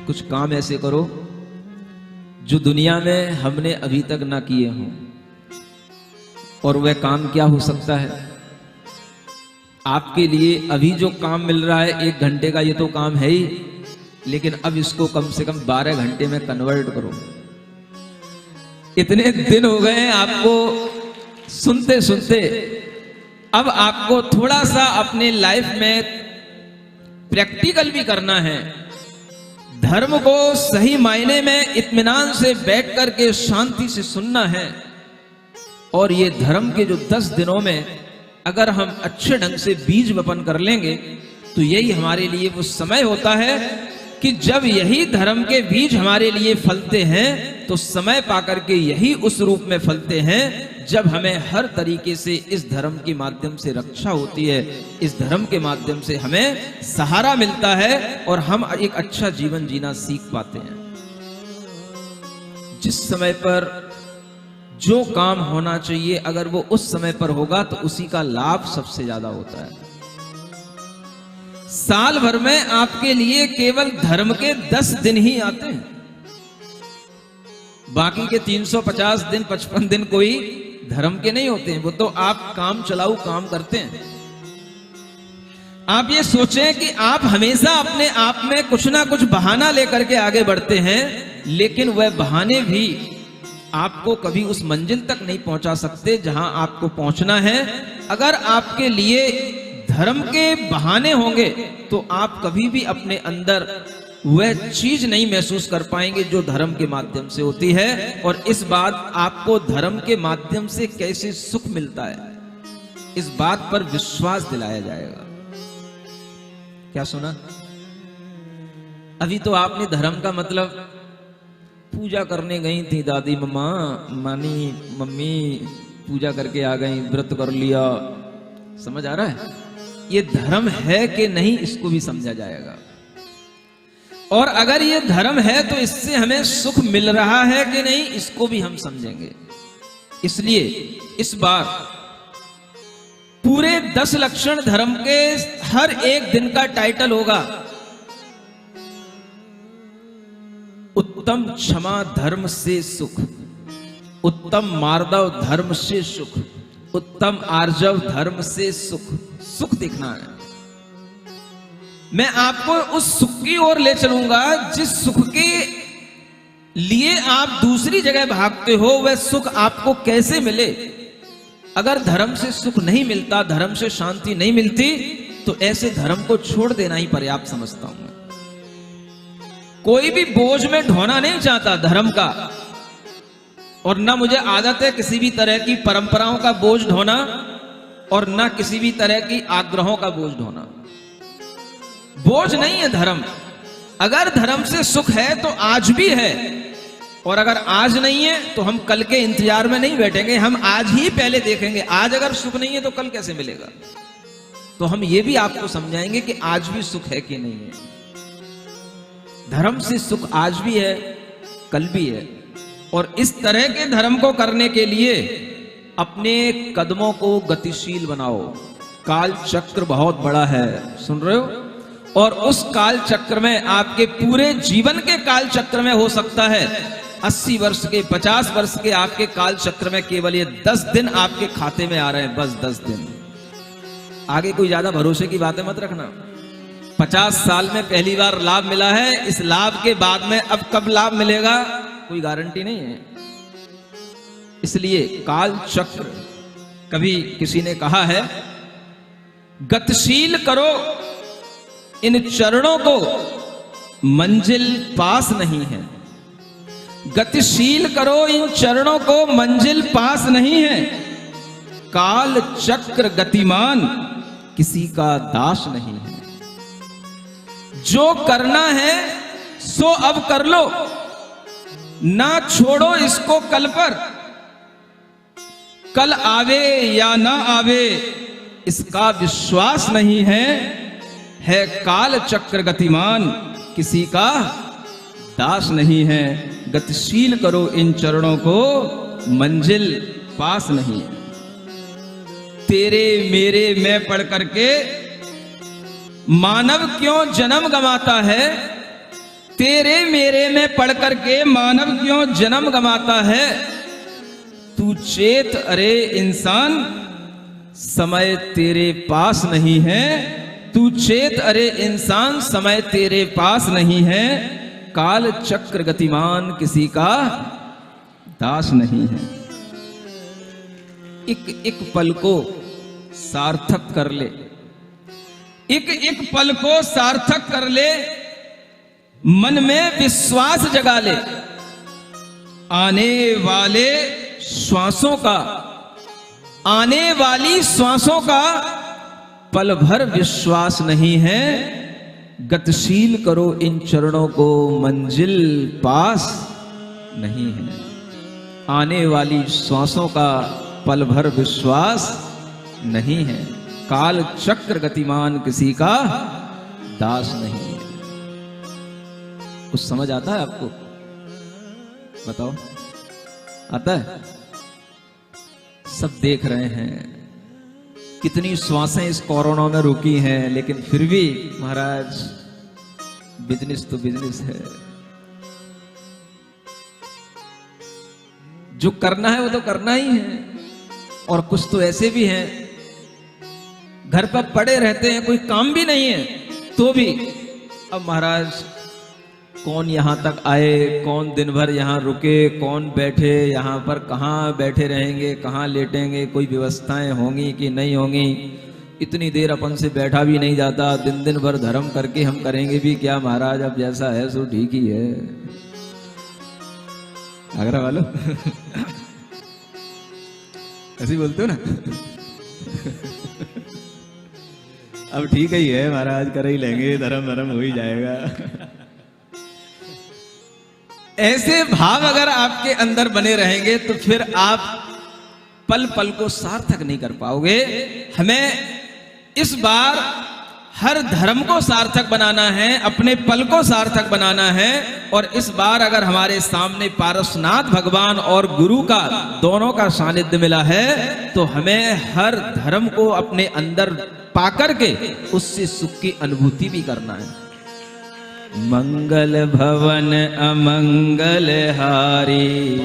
कुछ काम ऐसे करो जो दुनिया में हमने अभी तक ना किए हों। और वह काम क्या हो सकता है? आपके लिए अभी जो काम मिल रहा है 1 घंटे का, ये तो काम है ही, लेकिन अब इसको कम से कम 12 घंटे में कन्वर्ट करो। इतने दिन हो गए आपको सुनते सुनते, अब आपको थोड़ा सा अपने लाइफ में प्रैक्टिकल भी करना है। धर्म को सही मायने में इत्मीनान से बैठ करके शांति से सुनना है। और ये धर्म के जो 10 दिनों में अगर हम अच्छे ढंग से बीज वपन कर लेंगे तो यही हमारे लिए वो समय होता है कि जब यही धर्म के बीज हमारे लिए फलते हैं तो समय पाकर के यही उस रूप में फलते हैं जब हमें हर तरीके से इस धर्म के माध्यम से रक्षा होती है, इस धर्म के माध्यम से हमें सहारा मिलता है और हम एक अच्छा जीवन जीना सीख पाते हैं। जिस समय पर जो काम होना चाहिए अगर वो उस समय पर होगा तो उसी का लाभ सबसे ज्यादा होता है। साल भर में आपके लिए केवल धर्म के 10 दिन ही आते हैं, बाकी के 350 दिन 55 दिन कोई धर्म के नहीं होते हैं। वो तो आप काम चलाऊ काम करते हैं। आप ये सोचें कि आप हमेशा अपने आप में कुछ ना कुछ बहाना लेकर के आगे बढ़ते हैं, लेकिन वह बहाने भी आपको कभी उस मंजिल तक नहीं पहुंचा सकते जहां आपको पहुंचना है। अगर आपके लिए धर्म के बहाने होंगे तो आप कभी भी अपने अंदर वह चीज नहीं महसूस कर पाएंगे जो धर्म के माध्यम से होती है। और इस बात आपको धर्म के माध्यम से कैसे सुख मिलता है, इस बात पर विश्वास दिलाया जाएगा। क्या सुना? अभी तो आपने धर्म का मतलब पूजा करने गई थी दादी मम्मा, मानी मम्मी पूजा करके आ गई, व्रत कर लिया, समझ आ रहा है? ये धर्म है कि नहीं इसको भी समझा जाएगा। और अगर ये धर्म है तो इससे हमें सुख मिल रहा है कि नहीं इसको भी हम समझेंगे। इसलिए इस बार पूरे 10 लक्षण धर्म के हर एक दिन का टाइटल होगा उत्तम क्षमा धर्म से सुख, उत्तम मार्दव धर्म से सुख, उत्तम आर्जव धर्म से सुख। सुख दिखना है। मैं आपको उस सुख की ओर ले चलूंगा जिस सुख के लिए आप दूसरी जगह भागते हो, वह सुख आपको कैसे मिले। अगर धर्म से सुख नहीं मिलता, धर्म से शांति नहीं मिलती, तो ऐसे धर्म को छोड़ देना ही पर्याप्त समझता हूं मैं। कोई भी बोझ में ढोना नहीं चाहता धर्म का, और ना मुझे आदत है किसी भी तरह की परंपराओं का बोझ ढोना, और ना किसी भी तरह की आग्रहों का बोझ ढोना। बोझ नहीं है धर्म। अगर धर्म से सुख है तो आज भी है, और अगर आज नहीं है तो हम कल के इंतजार में नहीं बैठेंगे, हम आज ही पहले देखेंगे। आज अगर सुख नहीं है तो कल कैसे मिलेगा? तो हम ये भी आपको समझाएंगे कि आज भी सुख है कि नहीं है। धर्म से सुख आज भी है, कल भी है। और इस तरह के धर्म को करने के लिए अपने कदमों को गतिशील बनाओ। काल चक्र बहुत बड़ा है, सुन रहे हो? और उस काल चक्र में आपके पूरे जीवन के काल चक्र में हो सकता है 80 वर्ष के 50 वर्ष के आपके काल चक्र में केवल ये 10 दिन आपके खाते में आ रहे हैं, बस 10 दिन। आगे कोई ज्यादा भरोसे की बातें मत रखना। 50 साल में पहली बार लाभ मिला है, इस लाभ के बाद में अब कब लाभ मिलेगा कोई गारंटी नहीं है। इसलिए काल चक्र, कभी किसी ने कहा है गतिशील करो इन चरणों को, मंजिल पास नहीं है। गतिशील करो इन चरणों को, मंजिल पास नहीं है। काल चक्र गतिमान, किसी का दास नहीं है। जो करना है सो अब कर लो, ना छोड़ो इसको कल पर। कल आवे या ना आवे इसका विश्वास नहीं है काल चक्र गतिमान, किसी का दास नहीं है। गतिशील करो इन चरणों को, मंजिल पास नहीं है। तेरे मेरे मैं पढ़ करके मानव क्यों जन्म गंवाता है, तेरे मेरे में पढ़ करके मानव क्यों जन्म गंवाता है। तू चेत अरे इंसान, समय तेरे पास नहीं है। तू चेत अरे इंसान, समय तेरे पास नहीं है। काल चक्र गतिमान किसी का दास नहीं है। एक एक पल को सार्थक कर ले, एक एक पल को सार्थक कर ले, मन में विश्वास जगा ले। आने वाले श्वासों का, आने वाली श्वासों का पल भर विश्वास नहीं है। गतिशील करो इन चरणों को, मंजिल पास नहीं है। आने वाली श्वासों का पल भर विश्वास नहीं है। काल चक्र गतिमान किसी का दास नहीं है। कुछ समझ आता है आपको? बताओ, आता है? सब देख रहे हैं कितनी श्वासें इस कोरोना में रुकी हैं, लेकिन फिर भी महाराज बिजनेस तो बिजनेस है। जो करना है वो तो करना ही है। और कुछ तो ऐसे भी हैं घर पर पड़े रहते हैं, कोई काम भी नहीं है तो भी अब महाराज कौन यहां तक आए, कौन दिन भर यहां रुके, कौन बैठे यहां पर, कहां बैठे रहेंगे, कहां लेटेंगे, कोई व्यवस्थाएं होंगी कि नहीं होंगी। इतनी देर अपन से बैठा भी नहीं जाता, दिन दिन भर धर्म करके हम करेंगे भी क्या महाराज। अब जैसा है सो ठीक ही है। आगरा वालों ऐसे बोलते हो ना अब ठीक ही है महाराज, कर ही लेंगे, धर्म धर्म हो ही जाएगा। ऐसे भाव अगर आपके अंदर बने रहेंगे तो फिर आप पल पल को सार्थक नहीं कर पाओगे। हमें इस बार हर धर्म को सार्थक बनाना है, अपने पल को सार्थक बनाना है। और इस बार अगर हमारे सामने पारसनाथ भगवान और गुरु का दोनों का सानिध्य मिला है तो हमें हर धर्म को अपने अंदर पाकर के उससे सुख की अनुभूति भी करना है। मंगल भवन अमंगल हारी।